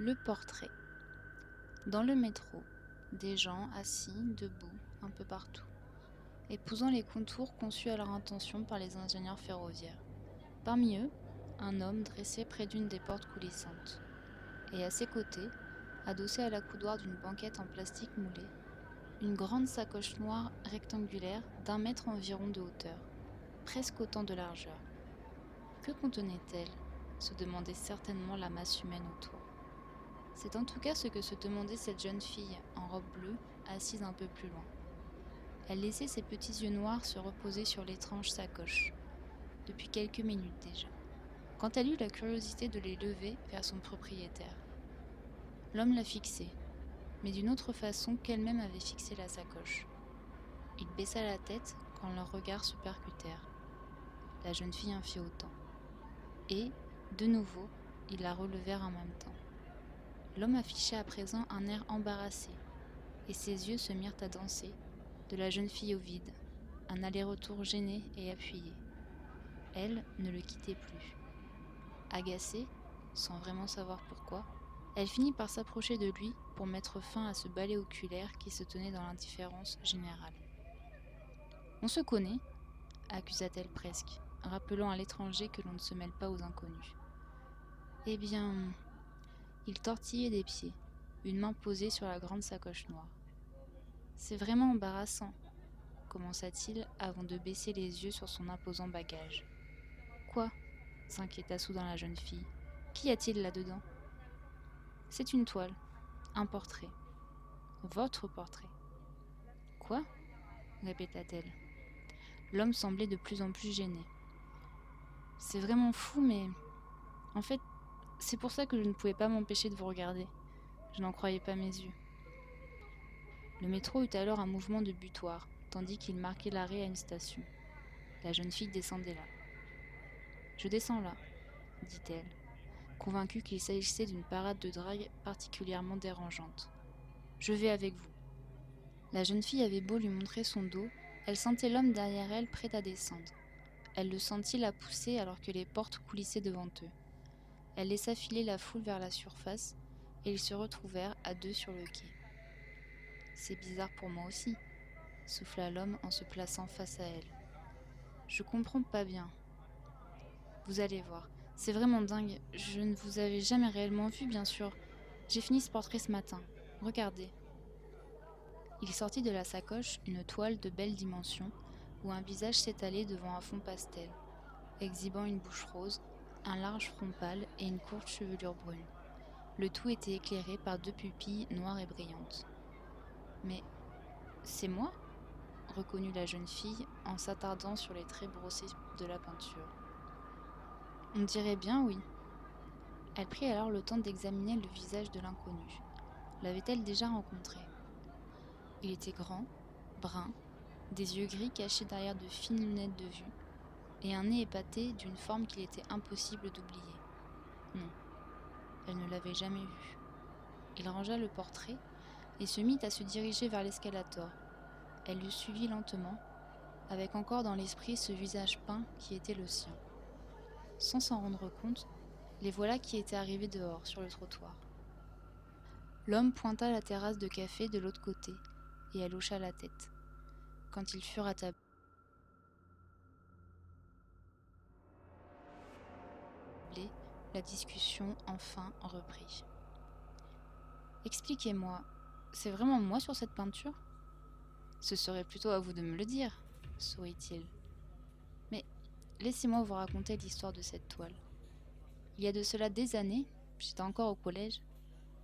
Le portrait. Dans le métro, des gens assis, debout, un peu partout, épousant les contours conçus à leur intention par les ingénieurs ferroviaires. Parmi eux, un homme dressé près d'une des portes coulissantes. Et à ses côtés, adossé à la coudoir d'une banquette en plastique moulé, une grande sacoche noire rectangulaire d'1 mètre environ de hauteur, presque autant de largeur. Que contenait-elle ? Se demandait certainement la masse humaine autour. C'est en tout cas ce que se demandait cette jeune fille en robe bleue, assise un peu plus loin. Elle laissait ses petits yeux noirs se reposer sur l'étrange sacoche, depuis quelques minutes déjà, quand elle eut la curiosité de les lever vers son propriétaire. L'homme la fixait, mais d'une autre façon qu'elle-même avait fixé la sacoche. Il baissa la tête quand leurs regards se percutèrent. La jeune fille en fit autant. Et, de nouveau, ils la relevèrent en même temps. L'homme affichait à présent un air embarrassé, et ses yeux se mirent à danser, de la jeune fille au vide, un aller-retour gêné et appuyé. Elle ne le quittait plus. Agacée, sans vraiment savoir pourquoi, elle finit par s'approcher de lui pour mettre fin à ce balai oculaire qui se tenait dans l'indifférence générale. « On se connaît ?» accusa-t-elle presque, rappelant à l'étranger que l'on ne se mêle pas aux inconnus. « Eh bien... » Il tortillait des pieds, une main posée sur la grande sacoche noire. « C'est vraiment embarrassant, » commença-t-il avant de baisser les yeux sur son imposant bagage. « Quoi ?» s'inquiéta soudain la jeune fille. « Qu'y a-t-il là-dedans ?»« C'est une toile, un portrait. »« Votre portrait. »« Quoi ?» répéta-t-elle. L'homme semblait de plus en plus gêné. « C'est vraiment fou, mais... En fait, c'est pour ça que je ne pouvais pas m'empêcher de vous regarder. Je n'en croyais pas mes yeux. » Le métro eut alors un mouvement de butoir, tandis qu'il marquait l'arrêt à une station. La jeune fille descendait là. « Je descends là, » dit-elle, convaincue qu'il s'agissait d'une parade de drague particulièrement dérangeante. « Je vais avec vous. » La jeune fille avait beau lui montrer son dos, elle sentait l'homme derrière elle prêt à descendre. Elle le sentit la pousser alors que les portes coulissaient devant eux. Elle laissa filer la foule vers la surface et ils se retrouvèrent à deux sur le quai. « C'est bizarre pour moi aussi, » souffla l'homme en se plaçant face à elle. « Je comprends pas bien. Vous allez voir, c'est vraiment dingue, je ne vous avais jamais réellement vu, bien sûr. J'ai fini ce portrait ce matin. Regardez. » Il sortit de la sacoche une toile de belle dimension où un visage s'étalait devant un fond pastel, exhibant une bouche rose, un large front pâle et une courte chevelure brune. Le tout était éclairé par 2 pupilles noires et brillantes. « Mais c'est moi ?» reconnut la jeune fille en s'attardant sur les traits brossés de la peinture. « On dirait bien, oui. » Elle prit alors le temps d'examiner le visage de l'inconnu. L'avait-elle déjà rencontré ? Il était grand, brun, des yeux gris cachés derrière de fines lunettes de vue, et un nez épaté d'une forme qu'il était impossible d'oublier. Non, elle ne l'avait jamais vu. Il rangea le portrait et se mit à se diriger vers l'escalator. Elle le suivit lentement, avec encore dans l'esprit ce visage peint qui était le sien. Sans s'en rendre compte, les voilà qui étaient arrivés dehors, sur le trottoir. L'homme pointa la terrasse de café de l'autre côté, et elle hocha la tête. Quand ils furent attablés, la discussion enfin reprit. « Expliquez-moi, c'est vraiment moi sur cette peinture ? » ?»« Ce serait plutôt à vous de me le dire, » sourit-il. « Mais laissez-moi vous raconter l'histoire de cette toile. Il y a de cela des années, j'étais encore au collège,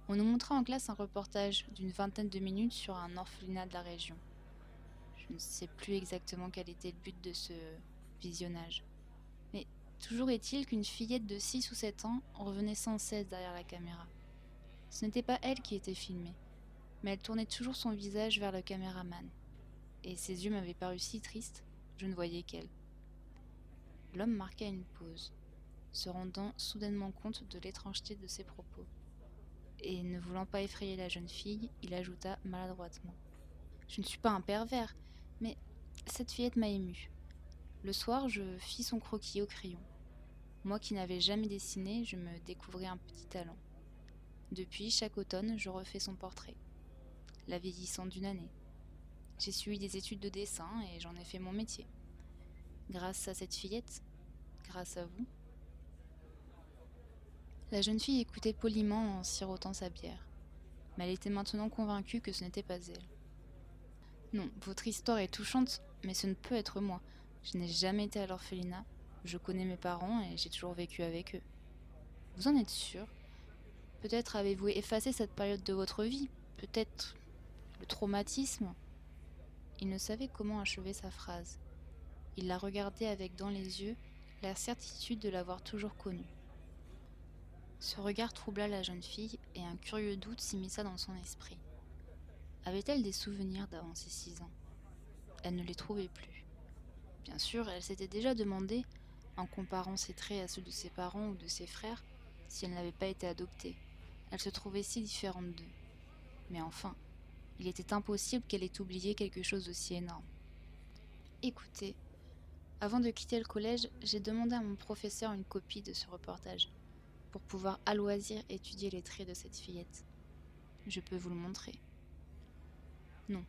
on nous montra en classe un reportage d'une 20aine de minutes sur un orphelinat de la région. Je ne sais plus exactement quel était le but de ce visionnage. Mais toujours est-il qu'une fillette de 6 ou 7 ans revenait sans cesse derrière la caméra. Ce n'était pas elle qui était filmée, mais elle tournait toujours son visage vers le caméraman. Et ses yeux m'avaient paru si tristes, je ne voyais qu'elle. » L'homme marqua une pause, se rendant soudainement compte de l'étrangeté de ses propos. Et ne voulant pas effrayer la jeune fille, il ajouta maladroitement. « Je ne suis pas un pervers, mais cette fillette m'a ému. Le soir, je fis son croquis au crayon. Moi qui n'avais jamais dessiné, je me découvrais un petit talent. Depuis, chaque automne, je refais son portrait, la vieillissante d'une année. J'ai suivi des études de dessin et j'en ai fait mon métier. Grâce à cette fillette, grâce à vous. La jeune fille écoutait poliment en sirotant sa bière, mais elle était maintenant convaincue que ce n'était pas elle. Non, votre histoire est touchante, mais ce ne peut être moi. Je n'ai jamais été à l'orphelinat, je connais mes parents et j'ai toujours vécu avec eux. Vous en êtes sûr? Peut-être avez-vous effacé cette période de votre vie? Peut-être le traumatisme? Il ne savait comment achever sa phrase. Il la regardait avec dans les yeux la certitude de l'avoir toujours connue. Ce regard troubla la jeune fille et un curieux doute s'immisça dans son esprit. Avait-elle des souvenirs d'avant ses 6 ans? Elle ne les trouvait plus. Bien sûr, elle s'était déjà demandé, en comparant ses traits à ceux de ses parents ou de ses frères, si elle n'avait pas été adoptée. Elle se trouvait si différente d'eux. Mais enfin, il était impossible qu'elle ait oublié quelque chose d'aussi énorme. Écoutez, avant de quitter le collège, j'ai demandé à mon professeur une copie de ce reportage, pour pouvoir à loisir étudier les traits de cette fillette. Je peux vous le montrer. Non,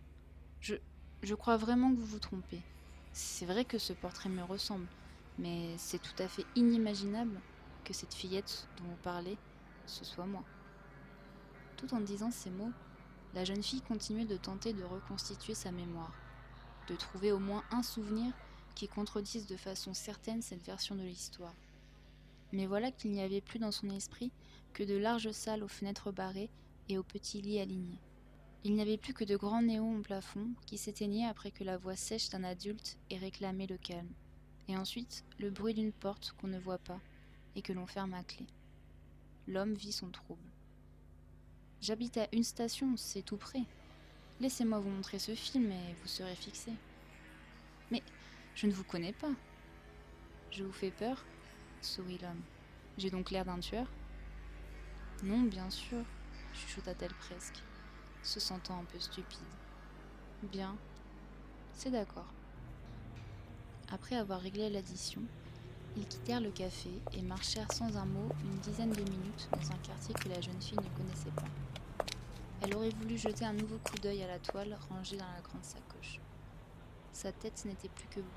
je crois vraiment que vous vous trompez. C'est vrai que ce portrait me ressemble, mais c'est tout à fait inimaginable que cette fillette dont vous parlez, ce soit moi. Tout en disant ces mots, la jeune fille continuait de tenter de reconstituer sa mémoire, de trouver au moins un souvenir qui contredise de façon certaine cette version de l'histoire. Mais voilà qu'il n'y avait plus dans son esprit que de larges salles aux fenêtres barrées et aux petits lits alignés. Il n'y avait plus que de grands néons au plafond qui s'éteignaient après que la voix sèche d'un adulte ait réclamé le calme, et ensuite le bruit d'une porte qu'on ne voit pas et que l'on ferme à clé. L'homme vit son trouble. « J'habite à une station, c'est tout près. Laissez-moi vous montrer ce film et vous serez fixé. »« Mais je ne vous connais pas. »« Je vous fais peur ?» sourit l'homme. « J'ai donc l'air d'un tueur ?»« Non, bien sûr, » chuchota-t-elle presque, se sentant un peu stupide. « Bien, c'est d'accord. » Après avoir réglé l'addition, ils quittèrent le café et marchèrent sans un mot une dizaine de minutes dans un quartier que la jeune fille ne connaissait pas. Elle aurait voulu jeter un nouveau coup d'œil à la toile rangée dans la grande sacoche. Sa tête n'était plus que brume.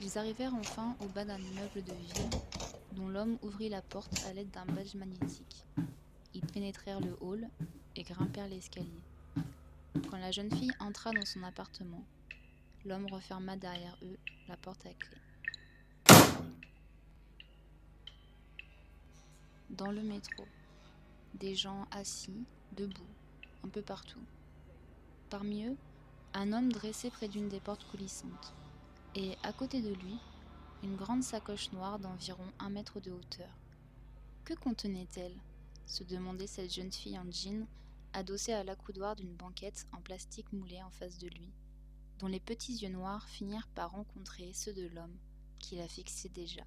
Ils arrivèrent enfin au bas d'un immeuble de ville, dont l'homme ouvrit la porte à l'aide d'un badge magnétique. Ils pénétrèrent le hall et grimpèrent l'escalier. Quand la jeune fille entra dans son appartement, l'homme referma derrière eux la porte à clé. Dans le métro, des gens assis, debout, un peu partout. Parmi eux, un homme dressé près d'une des portes coulissantes. Et à côté de lui, une grande sacoche noire d'environ 1 mètre de hauteur. Que contenait-elle? Se demandait cette jeune fille en jean, adossée à l'accoudoir d'une banquette en plastique moulé en face de lui, dont les petits yeux noirs finirent par rencontrer ceux de l'homme qui la fixait déjà.